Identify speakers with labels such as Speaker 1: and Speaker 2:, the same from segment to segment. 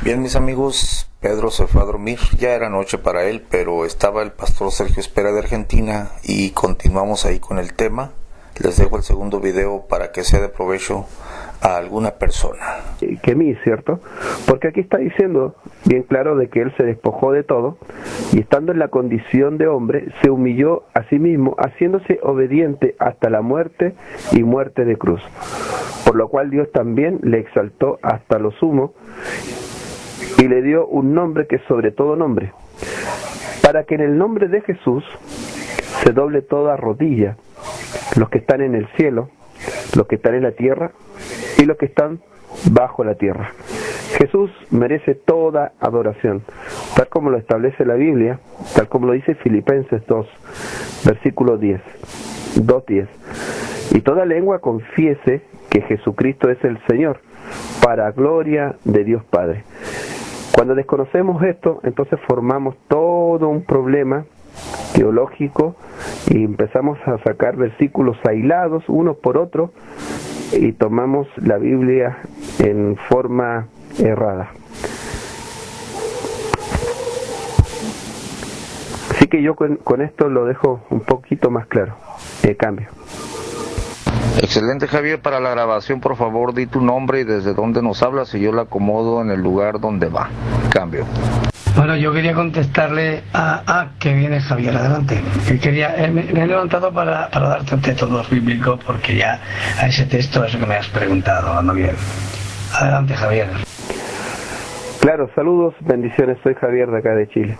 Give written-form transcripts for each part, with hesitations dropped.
Speaker 1: Bien, mis amigos, Pedro se fue a dormir, ya era noche para él, pero estaba el pastor Sergio Espera de Argentina y continuamos ahí con el tema. Les dejo el segundo video para que sea de provecho a alguna persona.
Speaker 2: Que mí, ¿cierto? Porque aquí está diciendo bien claro de que él se despojó de todo y estando en la condición de hombre, se humilló a sí mismo, haciéndose obediente hasta la muerte y muerte de cruz. Por lo cual Dios también le exaltó hasta lo sumo y le dio un nombre que es sobre todo nombre, para que en el nombre de Jesús se doble toda rodilla, los que están en el cielo, los que están en la tierra y los que están bajo la tierra. Jesús merece toda adoración, tal como lo establece la Biblia, tal como lo dice Filipenses 2, versículo 10, 2:10. Y toda lengua confiese que Jesucristo es el Señor, para gloria de Dios Padre. Cuando desconocemos esto, entonces formamos todo un problema teológico y empezamos a sacar versículos aislados uno por otro y tomamos la Biblia en forma errada. Así que yo con esto lo dejo un poquito más claro. Cambio.
Speaker 1: Excelente, Javier. Para la grabación, por favor, di tu nombre y desde dónde nos hablas y yo la acomodo en el lugar donde va. Cambio.
Speaker 3: Bueno, yo quería contestarle a que viene Javier, adelante. Me he levantado para darte un texto dos bíblico porque ya a ese texto, eso que me has preguntado, ando bien. Adelante, Javier.
Speaker 2: Claro, saludos, bendiciones, soy Javier de acá de Chile.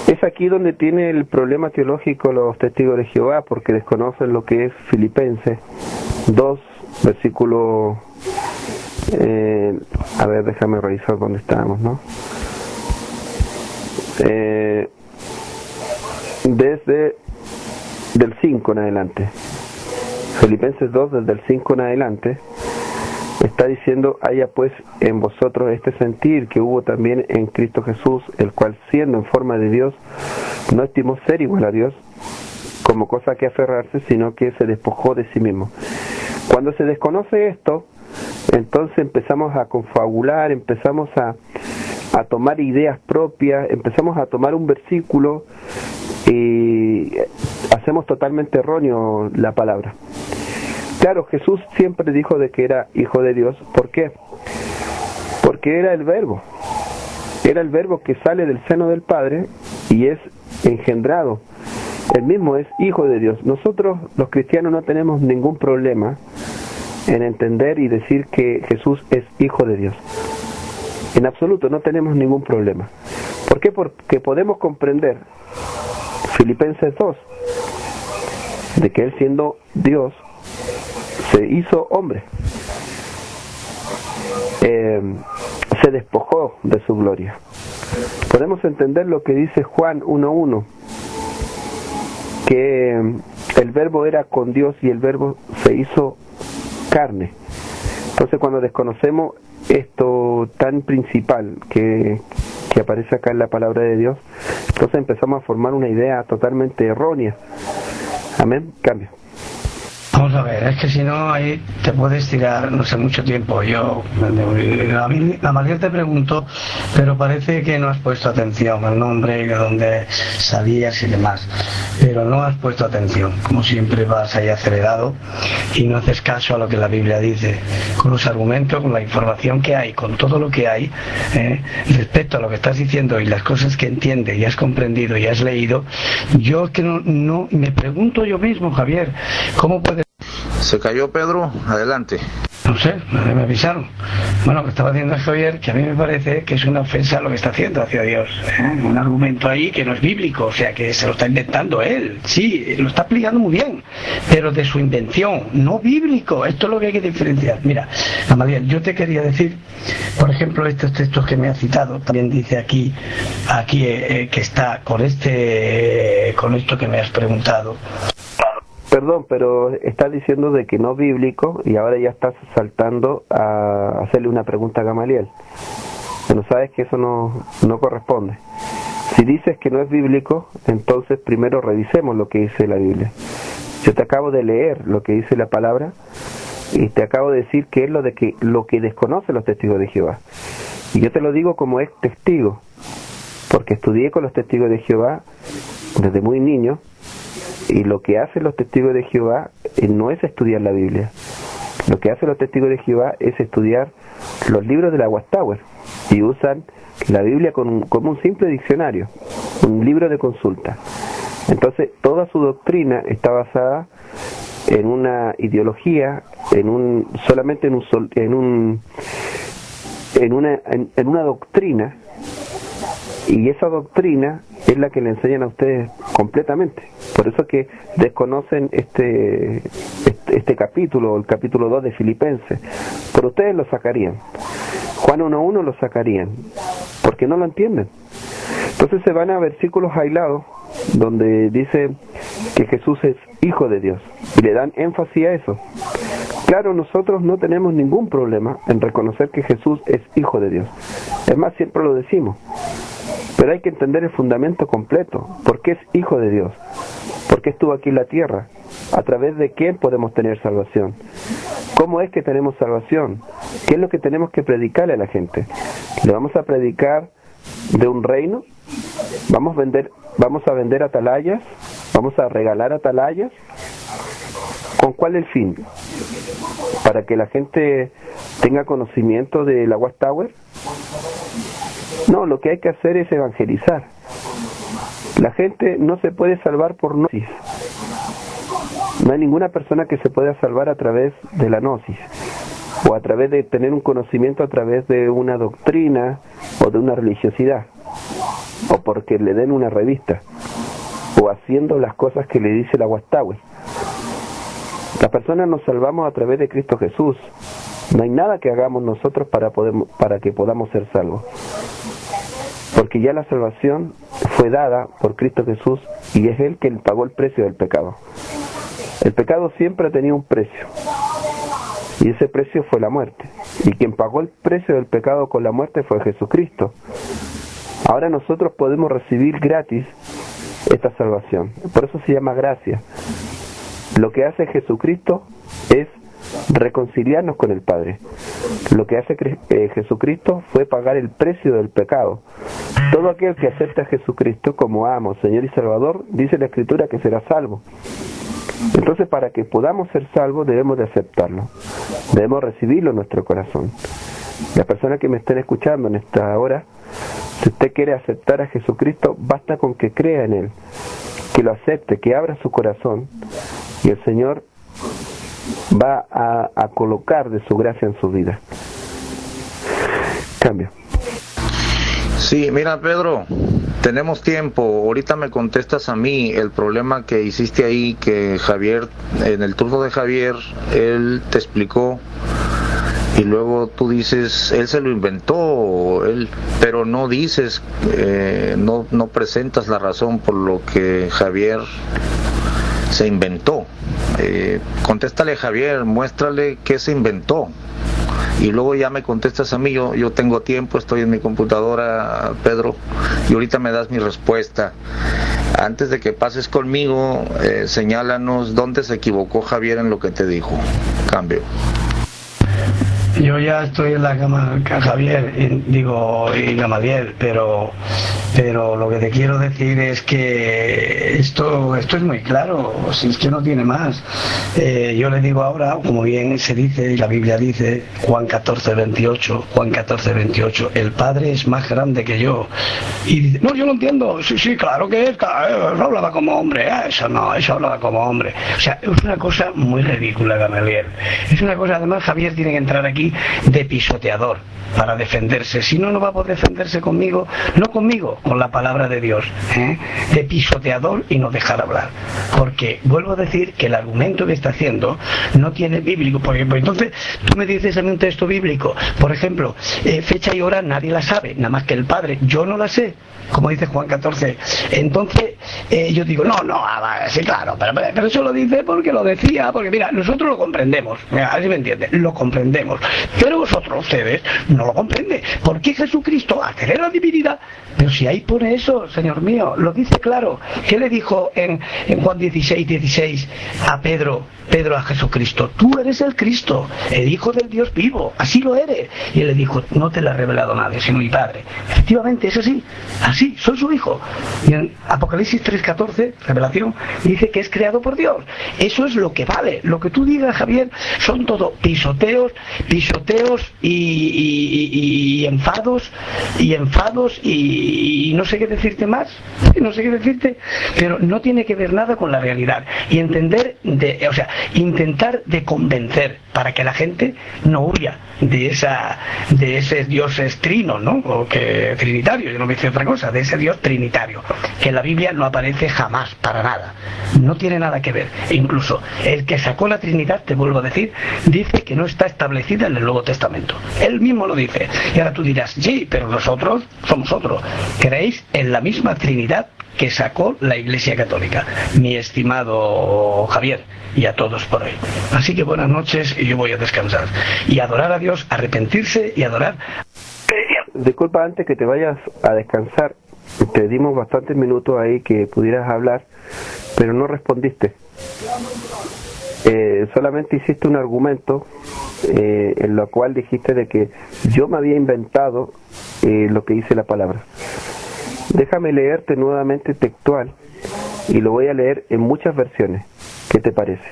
Speaker 2: Es aquí donde tiene el problema teológico los testigos de Jehová, porque desconocen lo que es Filipenses 2, versículo... a ver, déjame revisar dónde estábamos, ¿no? Desde del 5 en adelante. Filipenses 2, desde el 5 en adelante, está diciendo: haya pues en vosotros este sentir que hubo también en Cristo Jesús, el cual siendo en forma de Dios, no estimó ser igual a Dios como cosa que aferrarse, sino que se despojó de sí mismo. Cuando se desconoce esto, entonces empezamos a confabular, empezamos a tomar ideas propias, empezamos a tomar un versículo y hacemos totalmente erróneo la palabra. Claro, Jesús siempre dijo de que era hijo de Dios. ¿Por qué? Porque era el verbo que sale del seno del Padre y es engendrado. Él mismo es hijo de Dios. Nosotros los cristianos no tenemos ningún problema en entender y decir que Jesús es hijo de Dios. En absoluto, no tenemos ningún problema. ¿Por qué? Porque podemos comprender Filipenses 2, de que Él siendo Dios se hizo hombre, se despojó de su gloria. Podemos entender lo que dice Juan 1:1, que el verbo era con Dios y el verbo se hizo carne. Entonces, cuando desconocemos esto tan principal que aparece acá en la palabra de Dios, entonces empezamos a formar una idea totalmente errónea. Amén. Cambio.
Speaker 3: Vamos a ver, es que si no ahí te puedes tirar, no sé, mucho tiempo. A mí Gamaliel te preguntó, pero parece que no has puesto atención al nombre, de dónde salías y demás. Pero no has puesto atención, como siempre vas ahí acelerado y no haces caso a lo que la Biblia dice, con los argumentos, con la información que hay, con todo lo que hay, respecto a lo que estás diciendo y las cosas que entiendes y has comprendido y has leído. Yo es que no me pregunto yo mismo, Javier, ¿cómo puede?
Speaker 1: Se cayó Pedro, adelante.
Speaker 3: No sé, me avisaron. Bueno, que estaba haciendo Javier, que a mí me parece que es una ofensa lo que está haciendo hacia Dios. Un argumento ahí que no es bíblico, o sea, que se lo está inventando él. Sí, lo está aplicando muy bien, pero de su invención, no bíblico. Esto es lo que hay que diferenciar. Mira, Gamaliel, yo te quería decir, por ejemplo, estos textos que me ha citado, también dice aquí que está con esto que me has preguntado.
Speaker 2: Perdón, pero estás diciendo de que no bíblico y ahora ya estás saltando a hacerle una pregunta a Gamaliel. Bueno, sabes que eso no corresponde. Si dices que no es bíblico, entonces primero revisemos lo que dice la Biblia. Yo te acabo de leer lo que dice la palabra y te acabo de decir que es lo que desconocen los testigos de Jehová. Y yo te lo digo como ex testigo, porque estudié con los testigos de Jehová desde muy niño, y lo que hacen los testigos de Jehová no es estudiar la Biblia. Lo que hacen los testigos de Jehová es estudiar los libros de la Watchtower, y usan la Biblia como un simple diccionario, un libro de consulta. Entonces toda su doctrina está basada en una ideología, solamente en una doctrina, y esa doctrina es la que le enseñan a ustedes completamente. Por eso que desconocen este capítulo, el capítulo 2 de Filipenses. Por ustedes lo sacarían. Juan 1.1 lo sacarían, porque no lo entienden. Entonces se van a versículos aislados donde dice que Jesús es Hijo de Dios, y le dan énfasis a eso. Claro, nosotros no tenemos ningún problema en reconocer que Jesús es Hijo de Dios. Es más, siempre lo decimos. Pero hay que entender el fundamento completo. ¿Por qué es Hijo de Dios? ¿Por qué estuvo aquí en la tierra? ¿A través de quién podemos tener salvación? ¿Cómo es que tenemos salvación? ¿Qué es lo que tenemos que predicarle a la gente? ¿Le vamos a predicar de un reino? ¿Vamos a vender atalayas? ¿Vamos a regalar atalayas? ¿Con cuál el fin? ¿Para que la gente tenga conocimiento de la Watchtower? No, lo que hay que hacer es evangelizar. La gente no se puede salvar por gnosis. No hay ninguna persona que se pueda salvar a través de la gnosis, o a través de tener un conocimiento a través de una doctrina o de una religiosidad, o porque le den una revista, o haciendo las cosas que le dice la Watchtower. Las personas nos salvamos a través de Cristo Jesús. No hay nada que hagamos nosotros para que podamos ser salvos, porque ya la salvación fue dada por Cristo Jesús, y es Él quien pagó el precio del pecado. El pecado siempre ha tenido un precio, y ese precio fue la muerte, y quien pagó el precio del pecado con la muerte fue Jesucristo. Ahora nosotros podemos recibir gratis esta salvación, por eso se llama gracia. Lo que hace Jesucristo es reconciliarnos con el Padre. Lo que hace Jesucristo fue pagar el precio del pecado. Todo aquel que acepta a Jesucristo como amo, Señor y Salvador, dice la Escritura que será salvo. Entonces, para que podamos ser salvos, debemos de aceptarlo, debemos recibirlo en nuestro corazón. Las personas que me estén escuchando en esta hora, si usted quiere aceptar a Jesucristo, basta con que crea en Él, que lo acepte, que abra su corazón, y el Señor va a colocar de su gracia en su vida. Cambio.
Speaker 1: Sí, mira, Pedro, tenemos tiempo. Ahorita me contestas a mí el problema que hiciste ahí, que Javier, en el turno de Javier, él te explicó, y luego tú dices, él se lo inventó, pero no dices, no presentas la razón por lo que Javier se inventó. Contéstale a Javier, muéstrale qué se inventó, y luego ya me contestas a mí. Yo tengo tiempo, estoy en mi computadora, Pedro, y ahorita me das mi respuesta. Antes de que pases conmigo, señálanos dónde se equivocó Javier en lo que te dijo. Cambio.
Speaker 3: Yo ya estoy en la cama, Javier, y Gamaliel, pero lo que te quiero decir es que esto es muy claro, si es que no tiene más. Yo le digo ahora, como bien se dice, y la Biblia dice, Juan 14:28, el Padre es más grande que yo. Y dice, no, yo lo entiendo, sí, claro que es, eso hablaba como hombre, eso hablaba como hombre. O sea, es una cosa muy ridícula, Gamaliel. Es una cosa, además, Javier tiene que entrar aquí de pisoteador para defenderse. Si no, no va a poder defenderse conmigo, no conmigo, con la palabra de Dios, de pisoteador y no dejar hablar, porque vuelvo a decir que el argumento que está haciendo no tiene bíblico, porque pues, entonces tú me dices a mí un texto bíblico, por ejemplo, fecha y hora nadie la sabe, nada más que el Padre, yo no la sé, como dice Juan 14, entonces yo digo, sí, claro, pero eso lo dice porque lo decía, porque mira, nosotros lo comprendemos, mira, así me entiendes, lo comprendemos, Pero vosotros, ustedes, no lo comprenden. ¿Por qué Jesucristo, al tener la divinidad? Pero si ahí pone eso, Señor mío, lo dice claro. ¿Qué le dijo en Juan 16 a Pedro a Jesucristo? Tú eres el Cristo, el Hijo del Dios vivo, así lo eres. Y él le dijo, no te lo ha revelado nadie, sino mi Padre. Efectivamente, es así, soy su Hijo. Y en Apocalipsis 3:14, revelación, dice que es creado por Dios. Eso es lo que vale. Lo que tú digas, Javier, son todo pisoteos y enfados y no sé qué decirte más, pero no tiene que ver nada con la realidad. Y intentar de convencer para que la gente no huya de ese Dios trino, ¿no? O que trinitario, yo no me dice otra cosa, de ese Dios trinitario, que en la Biblia no aparece jamás, para nada. No tiene nada que ver. E incluso el que sacó la Trinidad, te vuelvo a decir, dice que no está establecida en el Nuevo Testamento. Él mismo lo dice. Y ahora tú dirás, sí, pero nosotros somos otros. ¿Creéis en la misma Trinidad que sacó la Iglesia Católica? Mi estimado Javier, y a todos por hoy. Así que buenas noches y yo voy a descansar. Y adorar a Dios, arrepentirse y adorar.
Speaker 2: Disculpa, antes que te vayas a descansar, te dimos bastantes minutos ahí que pudieras hablar, pero no respondiste. Solamente hiciste un argumento en lo cual dijiste de que yo me había inventado lo que dice la palabra. Déjame leerte nuevamente textual y lo voy a leer en muchas versiones. ¿Qué te parece?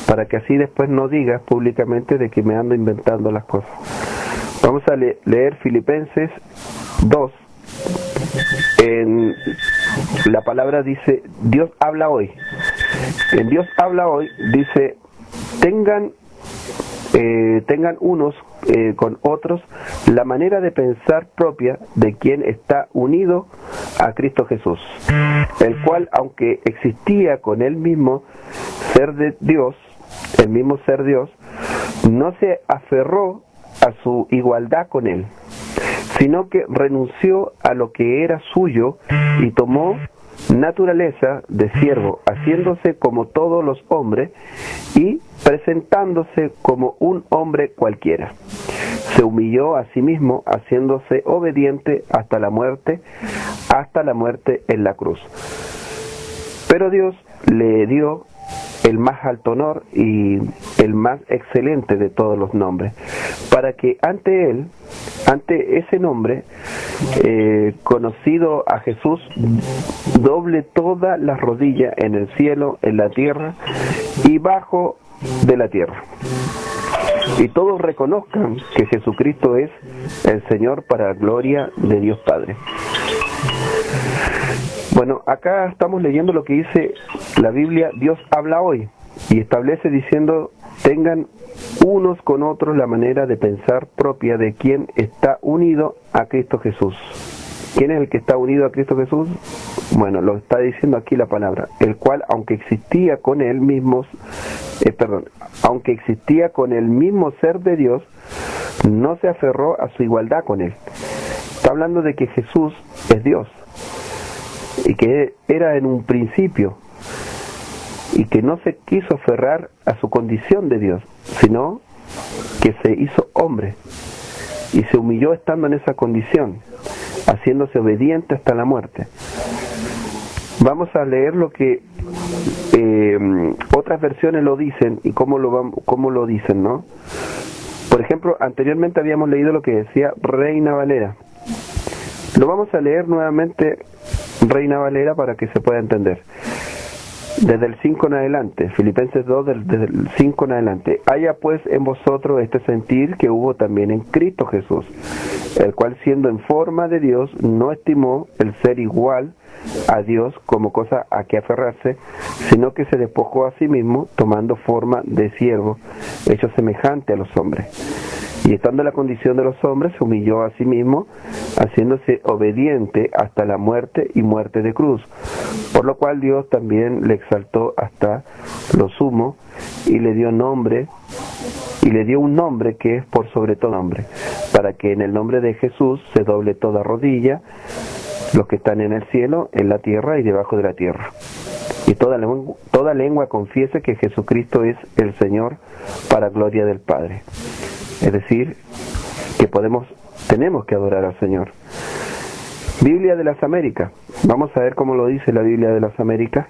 Speaker 2: Para que así después no digas públicamente de que me ando inventando las cosas. Vamos a leer Filipenses 2. En la palabra dice, Dios habla hoy. En Dios habla hoy dice, tengan unos con otros la manera de pensar propia de quien está unido a Cristo Jesús, el cual, aunque existía con el mismo ser de Dios, el mismo ser Dios, no se aferró a su igualdad con él, sino que renunció a lo que era suyo y tomó naturaleza de siervo, haciéndose como todos los hombres y presentándose como un hombre cualquiera. Se humilló a sí mismo, haciéndose obediente hasta la muerte en la cruz. Pero Dios le dio el más alto honor y el más excelente de todos los nombres, para que ante ese nombre conocido a Jesús, doble toda la rodilla en el cielo, en la tierra y bajo de la tierra, y todos reconozcan que Jesucristo es el Señor, para gloria de Dios Padre. Bueno, acá estamos leyendo lo que dice la Biblia. Dios habla hoy y establece diciendo, tengan unos con otros la manera de pensar propia de quien está unido a Cristo Jesús. ¿Quién es el que está unido a Cristo Jesús? Bueno, lo está diciendo aquí la palabra, el cual, aunque existía con el mismo ser de Dios, no se aferró a su igualdad con él. Está hablando de que Jesús es Dios, y que era en un principio, y que no se quiso aferrar a su condición de Dios, sino que se hizo hombre y se humilló estando en esa condición, haciéndose obediente hasta la muerte. Vamos a leer lo que otras versiones lo dicen y cómo lo dicen, ¿no? Por ejemplo, anteriormente habíamos leído lo que decía Reina Valera. Lo vamos a leer nuevamente, Reina Valera, para que se pueda entender. Desde el 5 en adelante, Filipenses 2, desde el 5 en adelante. Haya pues en vosotros este sentir que hubo también en Cristo Jesús, el cual, siendo en forma de Dios, no estimó el ser igual a Dios como cosa a que aferrarse, sino que se despojó a sí mismo, tomando forma de siervo, hecho semejante a los hombres. Y estando en la condición de los hombres, se humilló a sí mismo, haciéndose obediente hasta la muerte y muerte de cruz. Por lo cual Dios también le exaltó hasta lo sumo y le dio un nombre que es por sobre todo nombre, para que en el nombre de Jesús se doble toda rodilla, los que están en el cielo, en la tierra y debajo de la tierra. Y toda lengua confiese que Jesucristo es el Señor, para gloria del Padre. Es decir, que tenemos que adorar al Señor. Biblia de las Américas. Vamos a ver cómo lo dice la Biblia de las Américas.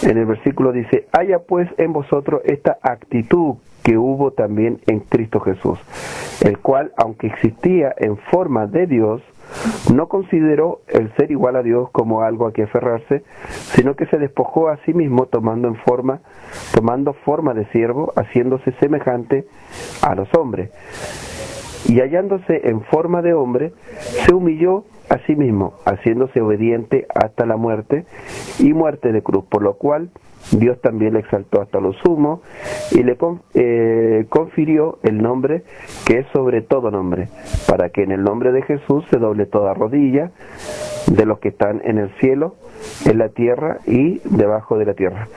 Speaker 2: En el versículo dice: haya pues en vosotros esta actitud que hubo también en Cristo Jesús, el cual, aunque existía en forma de Dios, no consideró el ser igual a Dios como algo a que aferrarse, sino que se despojó a sí mismo tomando forma de siervo, haciéndose semejante a los hombres. Y hallándose en forma de hombre, se humilló a sí mismo, haciéndose obediente hasta la muerte, y muerte de cruz, por lo cual Dios también le exaltó hasta lo sumo, y le confirió el nombre que es sobre todo nombre, para que en el nombre de Jesús se doble toda rodilla, de los que están en el cielo, en la tierra y debajo de la tierra.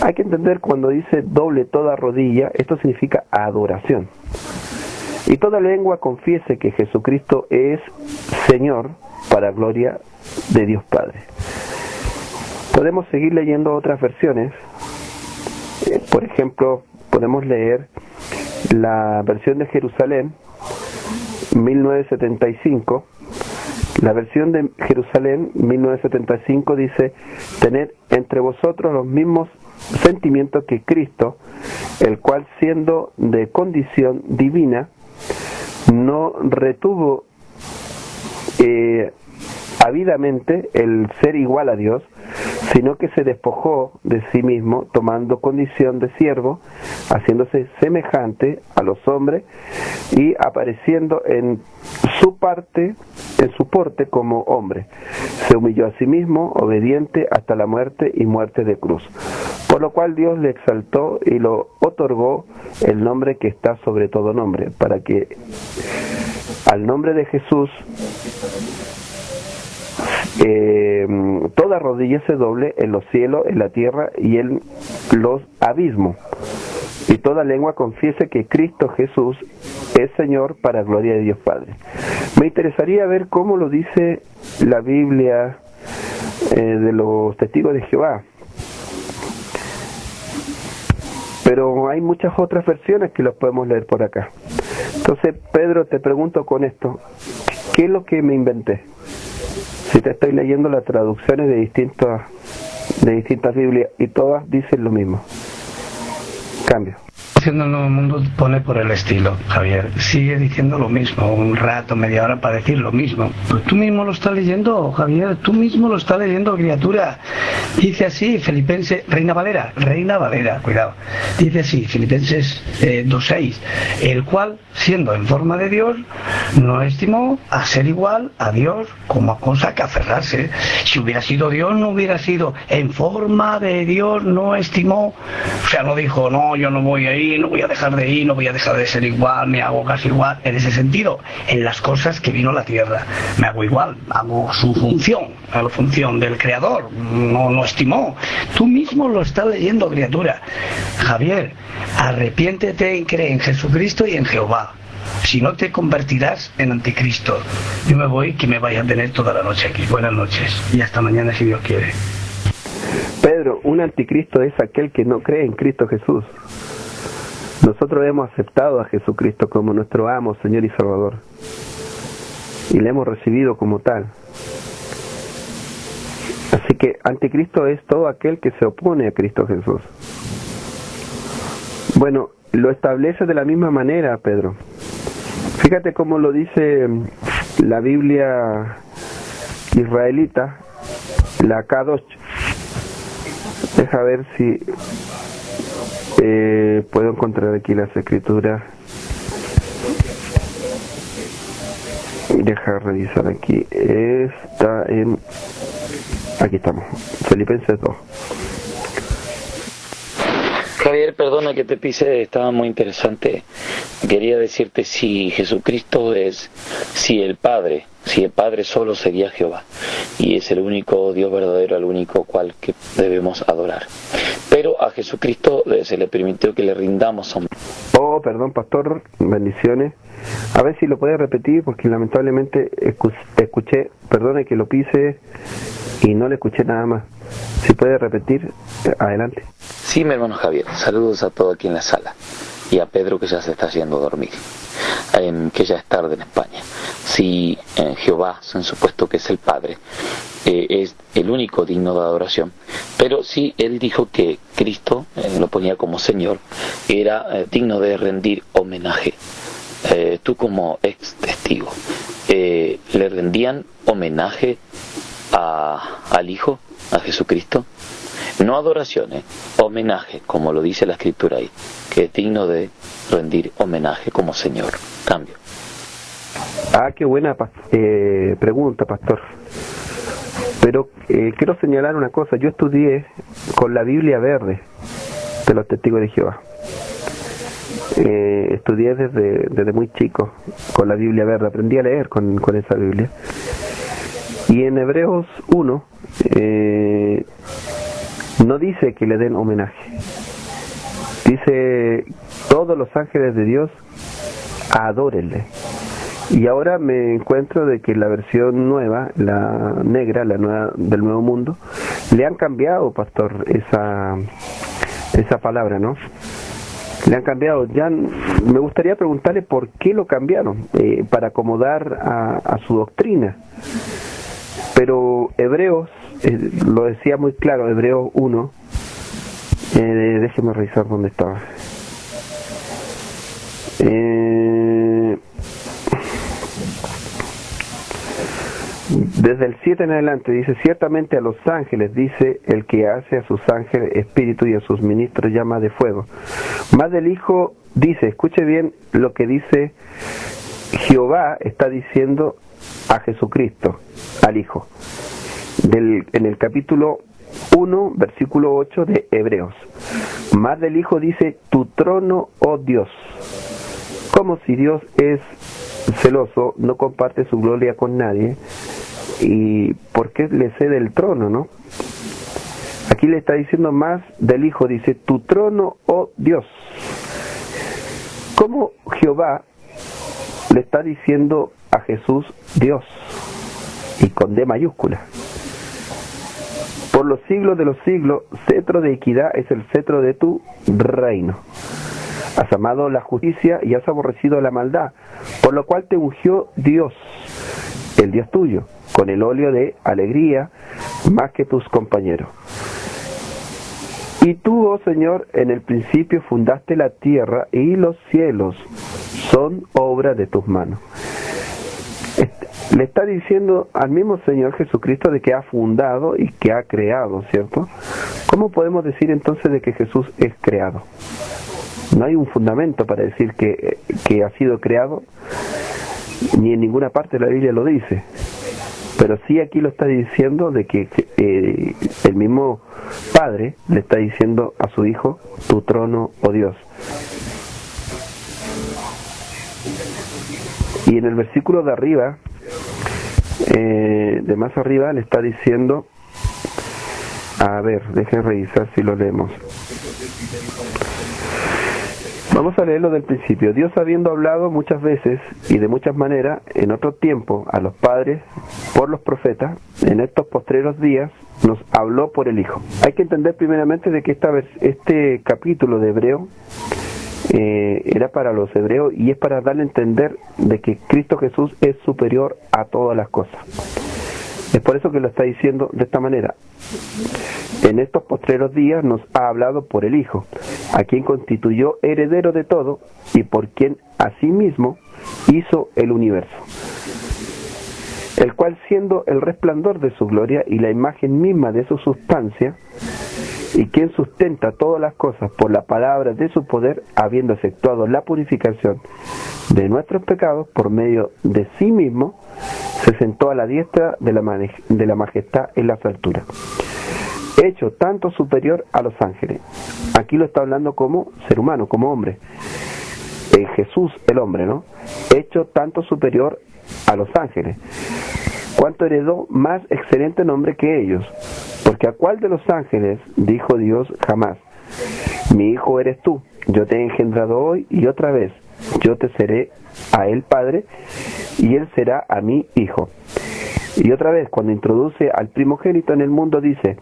Speaker 2: Hay que entender, cuando dice doble toda rodilla, esto significa adoración. Y toda lengua confiese que Jesucristo es Señor, para gloria de Dios Padre. Podemos seguir leyendo otras versiones. Por ejemplo, podemos leer la versión de Jerusalén, 1975. La versión de Jerusalén, 1975, dice: tened entre vosotros los mismos sentimientos que Cristo, el cual, siendo de condición divina, no retuvo ávidamente el ser igual a Dios, sino que se despojó de sí mismo, tomando condición de siervo, haciéndose semejante a los hombres, y apareciendo en su porte como hombre. Se humilló a sí mismo, obediente hasta la muerte y muerte de cruz. Por lo cual Dios le exaltó y lo otorgó el nombre que está sobre todo nombre, para que al nombre de Jesús toda rodilla se doble en los cielos, en la tierra y en los abismos, y toda lengua confiese que Cristo Jesús es Señor, para gloria de Dios Padre. Me interesaría ver cómo lo dice la Biblia de los Testigos de Jehová, pero hay muchas otras versiones que los podemos leer por acá. Entonces, Pedro, te pregunto con esto: ¿qué es lo que me inventé? Si te estoy leyendo las traducciones de distintas Biblias y todas dicen lo mismo. Cambio.
Speaker 3: Diciendo el Nuevo Mundo pone por el estilo, Javier. Sigue diciendo lo mismo, un rato, media hora para decir lo mismo. Pues tú mismo lo estás leyendo, Javier, tú mismo lo estás leyendo, criatura. Dice así, Filipenses, Reina Valera, cuidado. Dice así, Filipenses 2:6, el cual, siendo en forma de Dios, no estimó a ser igual a Dios como a cosa que aferrarse. Si hubiera sido Dios, no hubiera sido. En forma de Dios no estimó. O sea, no dijo: no, yo no voy a ir, no voy a dejar de ir, no voy a dejar de ser igual, me hago casi igual. En ese sentido, en las cosas que vino la tierra, me hago igual, hago su función, a la función del Creador. No estimó. Tú mismo lo estás leyendo, criatura. Javier, arrepiéntete y cree en Jesucristo y en Jehová. Si no, te convertirás en anticristo. Yo me voy, que me vaya a tener toda la noche aquí. Buenas noches y hasta mañana, si Dios quiere.
Speaker 2: Pedro, un anticristo es aquel que no cree en Cristo Jesús. Nosotros hemos aceptado a Jesucristo como nuestro amo, Señor y Salvador, y le hemos recibido como tal. Así que anticristo es todo aquel que se opone a Cristo Jesús. Bueno, lo establece de la misma manera, Pedro. Fíjate cómo lo dice la Biblia israelita, la Kadosh. Deja ver si puedo encontrar aquí las escrituras. Deja revisar aquí. Está en... Aquí estamos. Filipenses 2.
Speaker 4: Javier, perdona que te pise, estaba muy interesante. Quería decirte si Jesucristo es, si el Padre solo sería Jehová, y es el único Dios verdadero, el único cual que debemos adorar. Pero a Jesucristo se le permitió que le rindamos.
Speaker 2: Oh, perdón, pastor, bendiciones. A ver si lo puedes repetir, porque lamentablemente escuché, perdone que lo pise y no le escuché nada más. Si puede repetir, adelante.
Speaker 4: Sí, mi hermano Javier, saludos a todos aquí en la sala. y a Pedro que ya se está haciendo dormir, que ya es tarde en España. Si Jehová, en supuesto que es el Padre, es el único digno de adoración, pero si él dijo que Cristo, lo ponía como Señor, era digno de rendir homenaje. Tú como ex testigo, ¿le rendían homenaje al Hijo, a Jesucristo? No adoración, homenaje, como lo dice la Escritura ahí, que es digno de rendir homenaje como Señor. Cambio.
Speaker 2: Qué buena pregunta, pastor. Pero quiero señalar una cosa. Yo estudié con la Biblia verde de los Testigos de Jehová. Estudié desde muy chico con la Biblia verde. Aprendí a leer con esa Biblia. Y en Hebreos 1 no dice que le den homenaje. Dice, todos los ángeles de Dios adórenle. Y ahora me encuentro de que la versión nueva, la negra, la nueva del Nuevo Mundo, le han cambiado, pastor, esa palabra, ¿no? Le han cambiado. Ya me gustaría preguntarle por qué lo cambiaron, para acomodar a su doctrina. Pero Hebreos, lo decía muy claro, Hebreos 1, déjeme revisar dónde estaba. Desde el 7 en adelante dice, ciertamente a los ángeles, dice el que hace a sus ángeles espíritu y a sus ministros llama de fuego. Más del Hijo dice, escuche bien lo que dice Jehová, está diciendo a Jesucristo, al Hijo, en el capítulo 1, versículo 8 de Hebreos. Más del Hijo dice, tu trono, oh Dios. Como si Dios es celoso, no comparte su gloria con nadie, y ¿por qué le cede el trono, no? Aquí le está diciendo más del Hijo, dice, tu trono, oh Dios. ¿Cómo Jehová le está diciendo a Jesús Dios? Y con D mayúscula. Por los siglos de los siglos, cetro de equidad es el cetro de tu reino. Has amado la justicia y has aborrecido la maldad, por lo cual te ungió Dios, el Dios tuyo, con el óleo de alegría más que tus compañeros. Y tú, oh Señor, en el principio fundaste la tierra y los cielos son obra de tus manos. Le está diciendo al mismo Señor Jesucristo de que ha fundado y que ha creado, ¿cierto? ¿Cómo podemos decir entonces de que Jesús es creado? No hay un fundamento para decir que ha sido creado, ni en ninguna parte de la Biblia lo dice. Pero sí aquí lo está diciendo de que el mismo Padre le está diciendo a su Hijo, tu trono, oh Dios. Y en el versículo de arriba, de más arriba, le está diciendo, a ver, dejen revisar si lo leemos. Vamos a leerlo del principio. Dios, habiendo hablado muchas veces y de muchas maneras en otro tiempo a los padres por los profetas, en estos postreros días nos habló por el Hijo. Hay que entender primeramente de que este capítulo de Hebreo era para los hebreos y es para darle a entender de que Cristo Jesús es superior a todas las cosas. Es por eso que lo está diciendo de esta manera. En estos postreros días nos ha hablado por el Hijo, a quien constituyó heredero de todo y por quien asimismo hizo el universo, el cual, siendo el resplandor de su gloria y la imagen misma de su sustancia, y quien sustenta todas las cosas por la palabra de su poder, habiendo efectuado la purificación de nuestros pecados por medio de sí mismo, se sentó a la diestra de la majestad en las alturas, hecho tanto superior a los ángeles. Aquí lo está hablando como ser humano, como hombre. Jesús, el hombre, ¿no? Hecho tanto superior a los ángeles, cuanto heredó más excelente nombre que ellos. Porque a cuál de los ángeles dijo Dios jamás, mi hijo eres tú, yo te he engendrado hoy y otra vez, yo te seré a él padre y él será a mí hijo. Y otra vez, cuando introduce al primogénito en el mundo, dice,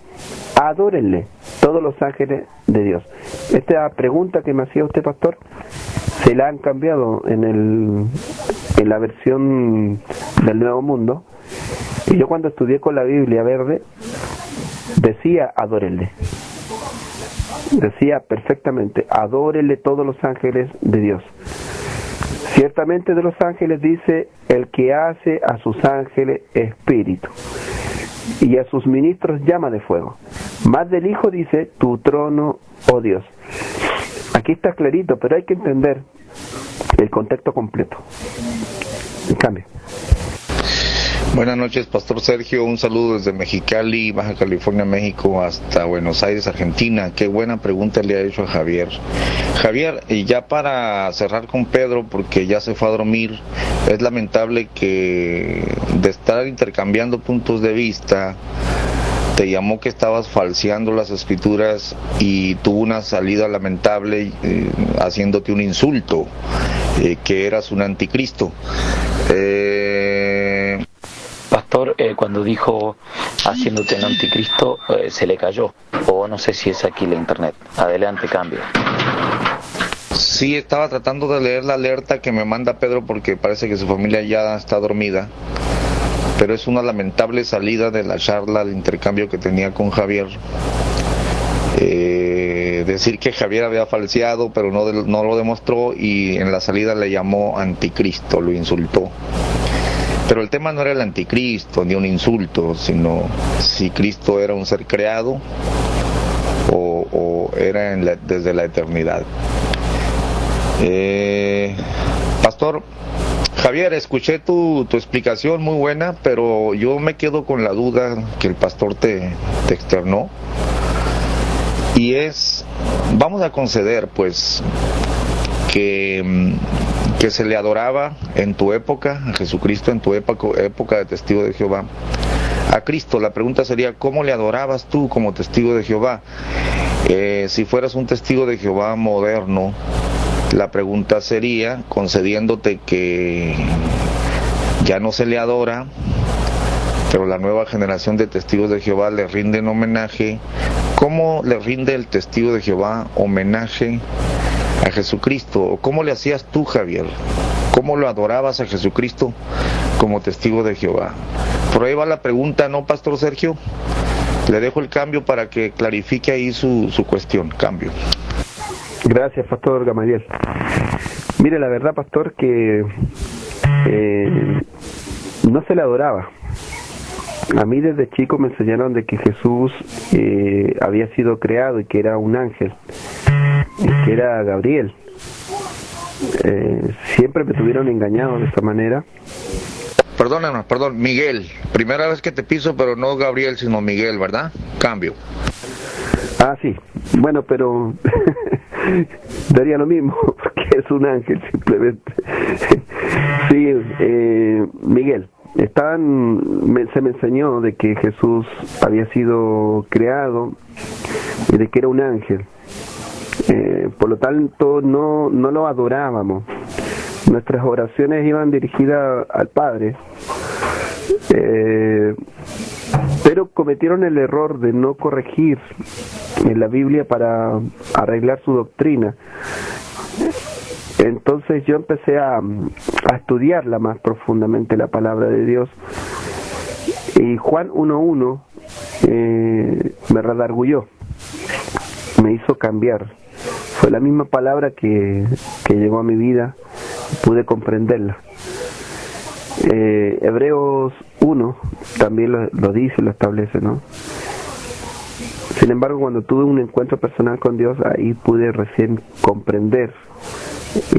Speaker 2: adórenle, todos los ángeles de Dios. Esta pregunta que me hacía usted, pastor, se la han cambiado en la versión del Nuevo Mundo, y yo cuando estudié con la Biblia verde decía adórenle, decía perfectamente adórenle todos los ángeles de Dios. Ciertamente de los ángeles dice el que hace a sus ángeles espíritu y a sus ministros llama de fuego. Más del Hijo dice tu trono, oh Dios. Aquí está clarito, pero hay que entender el contexto completo. En cambio.
Speaker 1: Buenas noches, Pastor Sergio. Un saludo desde Mexicali, Baja California, México, hasta Buenos Aires, Argentina. Qué buena pregunta le ha hecho a Javier. Javier, y ya para cerrar con Pedro, porque ya se fue a dormir, es lamentable que de estar intercambiando puntos de vista, te llamó que estabas falseando las escrituras y tuvo una salida lamentable haciéndote un insulto, que eras un anticristo.
Speaker 4: Pastor, cuando dijo haciéndote un anticristo, se le cayó, o no sé si es aquí la internet. Adelante, cambio.
Speaker 1: Sí, estaba tratando de leer la alerta que me manda Pedro porque parece que su familia ya está dormida, pero es una lamentable salida de la charla, del intercambio que tenía con Javier. Decir que Javier había falseado, pero no lo demostró, y en la salida le llamó anticristo, lo insultó. Pero el tema no era el anticristo ni un insulto, sino si Cristo era un ser creado o era desde la eternidad. Pastor Javier, escuché tu explicación muy buena, pero yo me quedo con la duda que el pastor te externó, y es, vamos a conceder pues que se le adoraba en tu época, a Jesucristo en tu época de testigo de Jehová, a Cristo. La pregunta sería, ¿cómo le adorabas tú como testigo de Jehová? Si fueras un testigo de Jehová moderno, la pregunta sería, concediéndote que ya no se le adora, pero la nueva generación de testigos de Jehová le rinden homenaje, ¿cómo le rinde el testigo de Jehová homenaje a Jesucristo? ¿O cómo le hacías tú, Javier? ¿Cómo lo adorabas a Jesucristo como testigo de Jehová? Por ahí va la pregunta, ¿no, Pastor Sergio? Le dejo el cambio para que clarifique ahí su cuestión. Cambio.
Speaker 2: Gracias, Pastor Gamaliel. Mire, la verdad, Pastor, que no se le adoraba. A mí desde chico me enseñaron de que Jesús había sido creado y que era un ángel, que era Gabriel. Siempre me tuvieron engañado de esta manera.
Speaker 1: Perdón, Miguel. Primera vez que te piso, pero no Gabriel, sino Miguel, ¿verdad? Cambio.
Speaker 2: Ah, sí. Bueno, pero daría lo mismo, porque es un ángel simplemente. Sí, Miguel. Se me enseñó de que Jesús había sido creado y de que era un ángel. Por lo tanto, no lo adorábamos. Nuestras oraciones iban dirigidas al Padre, pero cometieron el error de no corregir en la Biblia para arreglar su doctrina. Entonces yo empecé a estudiarla más profundamente, la palabra de Dios, y Juan 1:1 me redarguyó, me hizo cambiar. Fue la misma palabra que llegó a mi vida, pude comprenderla. Hebreos 1 también lo dice, lo establece, ¿no? Sin embargo, cuando tuve un encuentro personal con Dios, ahí pude recién comprender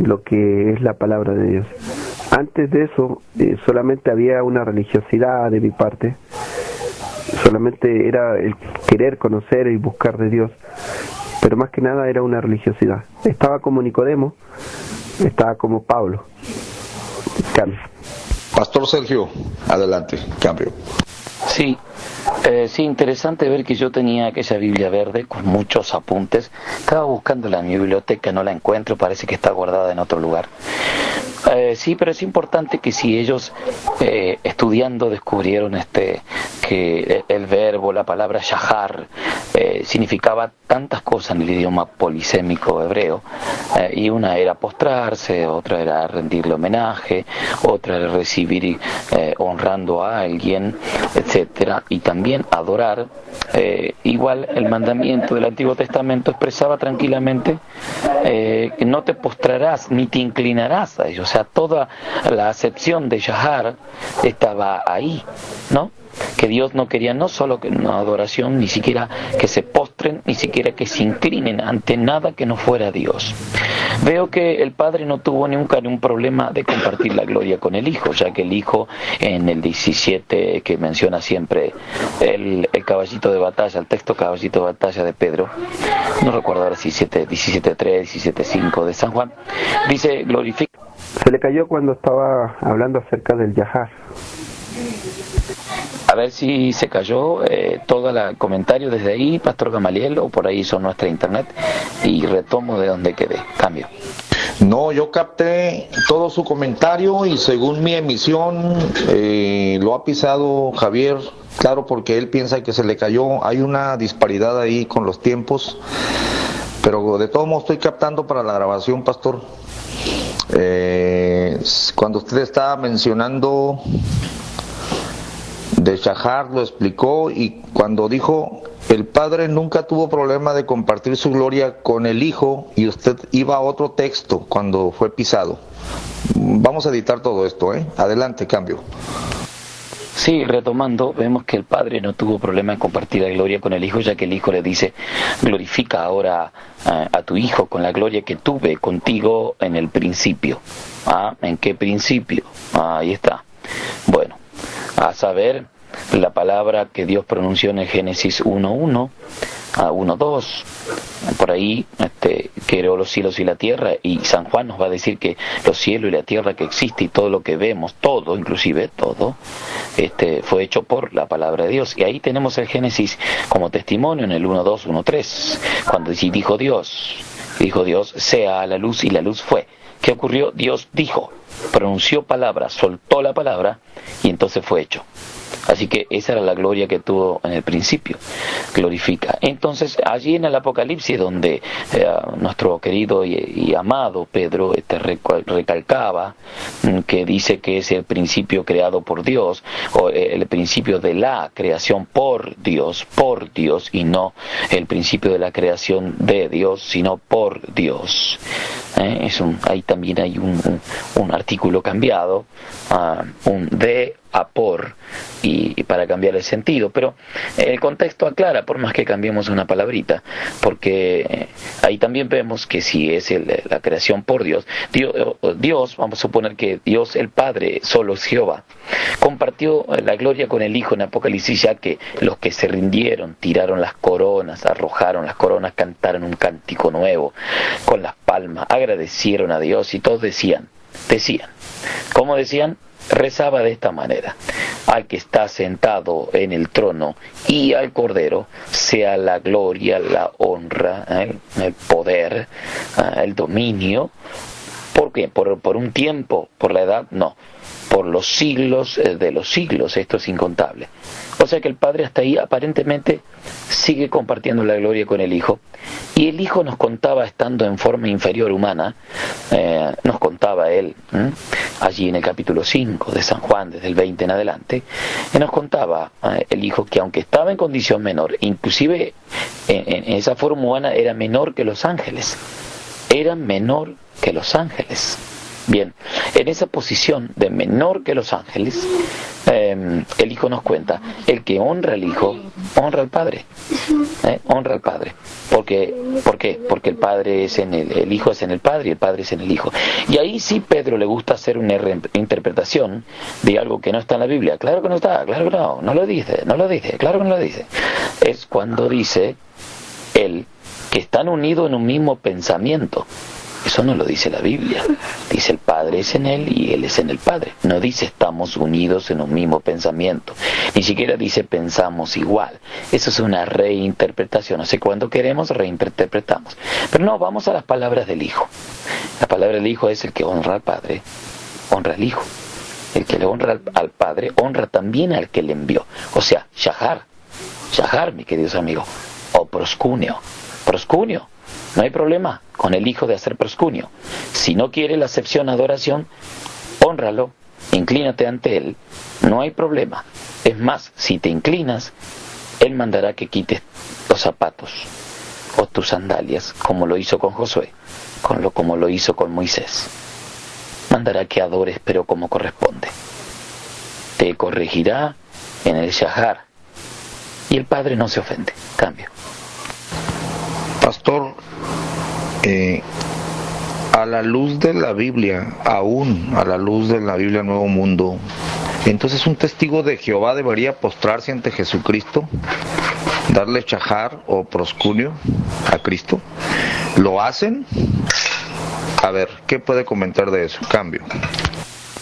Speaker 2: lo que es la palabra de Dios. Antes de eso, solamente había una religiosidad de mi parte, solamente era el querer conocer y buscar de Dios, pero más que nada era una religiosidad. Estaba como Nicodemo, estaba como Pablo. Cambio.
Speaker 1: Pastor Sergio, adelante, cambio.
Speaker 4: Sí, interesante ver que yo tenía aquella Biblia verde con muchos apuntes. Estaba buscándola en mi biblioteca, no la encuentro, parece que está guardada en otro lugar. Sí, pero es importante que si ellos estudiando descubrieron que que el verbo, la palabra shahar, significaba tantas cosas en el idioma polisémico hebreo, y una era postrarse, otra era rendirle homenaje, otra era recibir honrando a alguien, etcétera, y también adorar. Igual el mandamiento del Antiguo Testamento expresaba tranquilamente que no te postrarás ni te inclinarás a ellos. O sea, toda la acepción de shahar estaba ahí, ¿no? Que Dios no quería no solo que una adoración, ni siquiera que se postren, ni siquiera que se inclinen ante nada que no fuera Dios. Veo que el Padre no tuvo nunca un problema de compartir la gloria con el Hijo, ya que el Hijo en el 17 que menciona siempre el caballito de batalla, el texto caballito de batalla de Pedro, no recuerdo ahora si 17.3, 17.5 de San Juan, dice glorifica.
Speaker 2: Se le cayó cuando estaba hablando acerca del Yahar.
Speaker 4: A ver si se cayó todo el comentario desde ahí, Pastor Gamaliel, o por ahí hizo nuestra internet, y retomo de donde quedé. Cambio.
Speaker 1: No, yo capté todo su comentario y según mi emisión lo ha pisado Javier, claro, porque él piensa que se le cayó. Hay una disparidad ahí con los tiempos, pero de todo modo estoy captando para la grabación, Pastor. Cuando usted estaba mencionando de shahar lo explicó, y cuando dijo el Padre nunca tuvo problema de compartir su gloria con el Hijo, y usted iba a otro texto cuando fue pisado. Vamos a editar todo esto, Adelante, cambio.
Speaker 4: Sí, retomando, vemos que el Padre no tuvo problema en compartir la gloria con el Hijo, ya que el Hijo le dice, glorifica ahora a tu Hijo con la gloria que tuve contigo en el principio. ¿En qué principio? Ahí está. Bueno, a saber, la palabra que Dios pronunció en el Génesis 1.1 a 1.2, por ahí creó los cielos y la tierra, y San Juan nos va a decir que los cielos y la tierra que existe y todo lo que vemos, todo, inclusive todo, fue hecho por la palabra de Dios. Y ahí tenemos el Génesis como testimonio en el 1.2, 1.3, cuando dijo Dios, sea la luz, y la luz fue. ¿Qué ocurrió? Dios dijo, pronunció palabra, soltó la palabra, y entonces fue hecho. Así que esa era la gloria que tuvo en el principio, glorifica. Entonces allí en el Apocalipsis, donde nuestro querido y amado Pedro recalcaba que dice que es el principio creado por Dios, o el principio de la creación por Dios, y no el principio de la creación de Dios, sino por Dios. Ahí también hay un artículo cambiado, un de a por, y para cambiar el sentido, pero el contexto aclara, por más que cambiemos una palabrita, porque ahí también vemos que si es la creación por Dios, vamos a suponer que Dios el Padre solo es Jehová, compartió la gloria con el Hijo en Apocalipsis, ya que los que se rindieron, tiraron las coronas, arrojaron las coronas, cantaron un cántico nuevo con las palmas, agradecieron a Dios, y todos decían, ¿cómo decían? Rezaba de esta manera: al que está sentado en el trono y al Cordero sea la gloria, la honra, el poder, el dominio. ¿Por qué? ¿Por un tiempo? ¿Por la edad? No. Por los siglos de los siglos. Esto es incontable. O sea que el Padre hasta ahí aparentemente sigue compartiendo la gloria con el Hijo. Y el Hijo nos contaba, estando en forma inferior humana, nos contaba él, allí en el capítulo 5 de San Juan, desde el 20 en adelante, nos contaba el Hijo que aunque estaba en condición menor, inclusive en esa forma humana era menor que los ángeles. Era menor que los ángeles. Bien, en esa posición de menor que los ángeles, el Hijo nos cuenta, el que honra al Hijo, honra al Padre. Honra al Padre. ¿Por qué? Porque el Padre es el Hijo es en el Padre y el Padre es en el Hijo. Y ahí sí Pedro le gusta hacer una interpretación de algo que no está en la Biblia. Claro que no está, claro que no lo dice, claro que no lo dice. Es cuando dice él que están unidos en un mismo pensamiento. Eso no lo dice la Biblia. Dice el Padre es en Él y Él es en el Padre. No dice estamos unidos en un mismo pensamiento. Ni siquiera dice pensamos igual. Eso es una reinterpretación. O sea, cuando queremos reinterpretamos. Pero no, vamos a las palabras del Hijo. La palabra del Hijo es el que honra al Padre, honra al Hijo. El que le honra al Padre, honra también al que le envió. O sea, Shahar, mis queridos amigos, o proscunio. Proscunio, no hay problema con el Hijo de hacer proscunio. Si no quiere la acepción, adoración, hónralo, inclínate ante Él, no hay problema. Es más, si te inclinas, Él mandará que quites los zapatos o tus sandalias, como lo hizo con Josué, como lo hizo con Moisés. Mandará que adores, pero como corresponde. Te corregirá en el Shahar, y el Padre no se ofende. Cambio.
Speaker 1: Pastor, a la luz de la Biblia, aún a la luz de la Biblia Nuevo Mundo, entonces un testigo de Jehová debería postrarse ante Jesucristo, darle shahar o proscunio a Cristo. ¿Lo hacen? A ver, ¿qué puede comentar de eso? Cambio.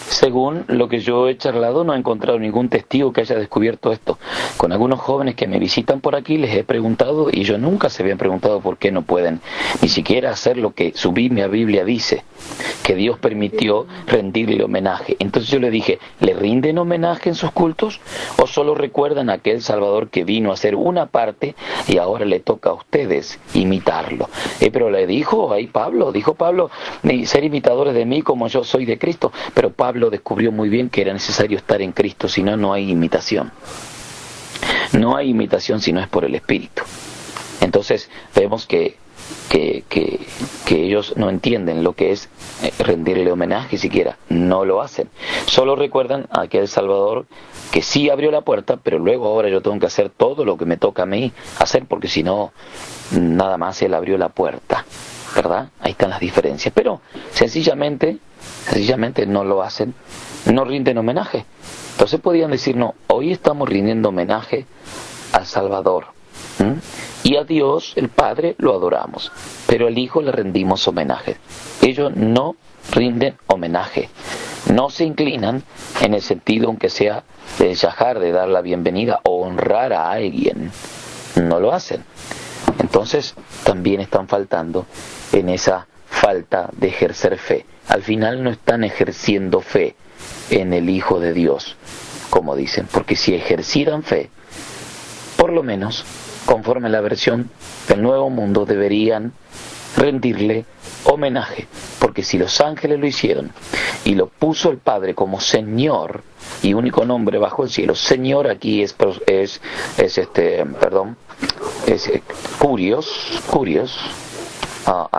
Speaker 4: Según lo que yo he charlado, no he encontrado ningún testigo que haya descubierto esto. Con algunos jóvenes que me visitan por aquí les he preguntado, y ellos nunca se habían preguntado por qué no pueden ni siquiera hacer lo que su Biblia dice, que Dios permitió rendirle homenaje. Entonces yo le dije, ¿le rinden homenaje en sus cultos? ¿O solo recuerdan a aquel Salvador que vino a ser una parte y ahora le toca a ustedes imitarlo? Pero le dijo Pablo, ser imitadores de mí como yo soy de Cristo. Pero Pablo descubrió muy bien que era necesario estar en Cristo, si no, no hay imitación. No hay imitación si no es por el Espíritu. Entonces vemos que ellos no entienden lo que es rendirle homenaje siquiera, no lo hacen. Solo recuerdan a aquel Salvador que sí abrió la puerta, pero luego ahora yo tengo que hacer todo lo que me toca a mí hacer, porque si no, nada más Él abrió la puerta, ¿verdad? Ahí están las diferencias. Pero sencillamente no lo hacen, no rinden homenaje. Entonces podían decir, no, hoy estamos rindiendo homenaje al Salvador, y a Dios, el Padre, lo adoramos, pero al Hijo le rendimos homenaje. Ellos no rinden homenaje, no se inclinan en el sentido, aunque sea de shahar, de dar la bienvenida o honrar a alguien, no lo hacen. Entonces también están faltando en esa falta de ejercer fe. Al final no están ejerciendo fe en el Hijo de Dios, como dicen, porque si ejercieran fe, por lo menos, conforme a la versión del Nuevo Mundo, deberían rendirle homenaje, porque si los ángeles lo hicieron y lo puso el Padre como Señor y único nombre bajo el cielo, Señor aquí es Curios,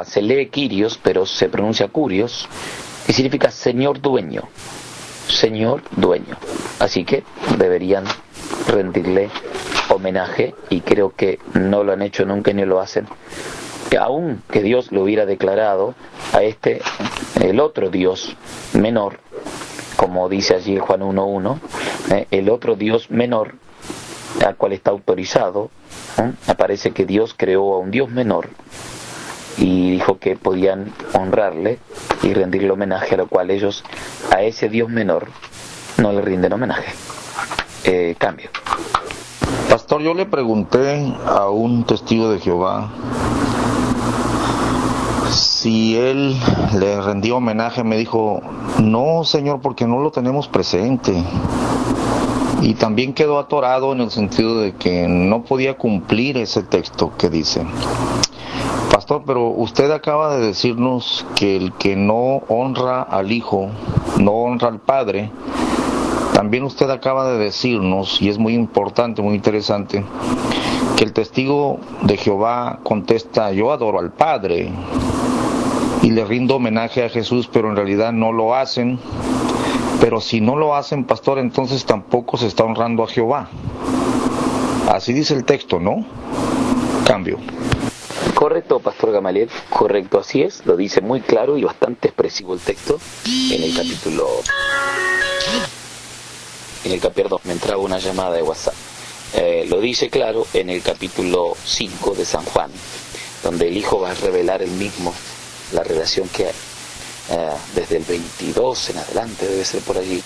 Speaker 4: se lee Kyrios, pero se pronuncia Curios, y significa Señor dueño. Así que deberían rendirle homenaje, y creo que no lo han hecho nunca ni lo hacen. Aun que Dios lo hubiera declarado a el otro Dios menor, como dice allí Juan 1:1, el otro Dios menor al cual está autorizado, aparece que Dios creó a un Dios menor y dijo que podían honrarle y rendirle homenaje, a lo cual ellos a ese Dios menor no le rinden homenaje. Cambio.
Speaker 1: Pastor, yo le pregunté a un testigo de Jehová si él le rendía homenaje. Me dijo, no, Señor, porque no lo tenemos presente. Y también quedó atorado en el sentido de que no podía cumplir ese texto que dice. Pastor, pero usted acaba de decirnos que el que no honra al Hijo, no honra al Padre. También usted acaba de decirnos, y es muy importante, muy interesante, que el testigo de Jehová contesta, yo adoro al Padre y le rindo homenaje a Jesús, pero en realidad no lo hacen. Pero si no lo hacen, pastor, entonces tampoco se está honrando a Jehová. Así dice el texto, ¿no? Cambio.
Speaker 4: Correcto, Pastor Gamaliel, correcto, así es, lo dice muy claro y bastante expresivo el texto en el capítulo... perdón, me entraba una llamada de WhatsApp. Lo dice claro en el capítulo 5 de San Juan, donde el Hijo va a revelar él mismo la relación que hay. Desde el 22 en adelante, debe ser por allí.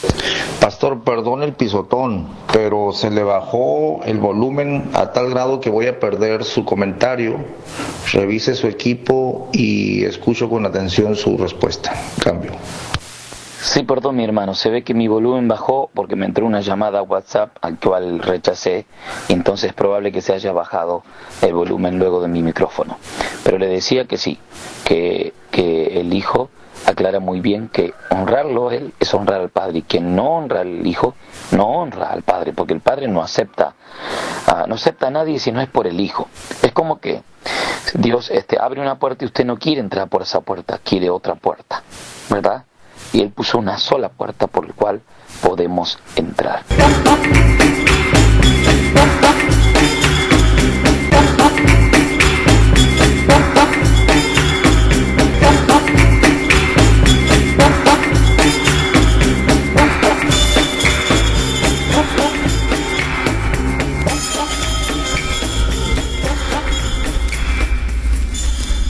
Speaker 1: Pastor, perdón el pisotón, pero se le bajó el volumen a tal grado que voy a perder su comentario. Revise su equipo y escucho con atención su respuesta. Cambio.
Speaker 4: Sí, perdón, mi hermano, se ve que mi volumen bajó porque me entró una llamada a WhatsApp al cual rechacé, y entonces es probable que se haya bajado el volumen luego de mi micrófono. Pero le decía que sí, que el Hijo aclara muy bien que honrarlo a Él es honrar al Padre, y quien no honra al Hijo no honra al Padre, porque el Padre no acepta a nadie si no es por el Hijo. Es como que Dios abre una puerta y usted no quiere entrar por esa puerta, quiere otra puerta, ¿verdad? Y Él puso una sola puerta por la cual podemos entrar.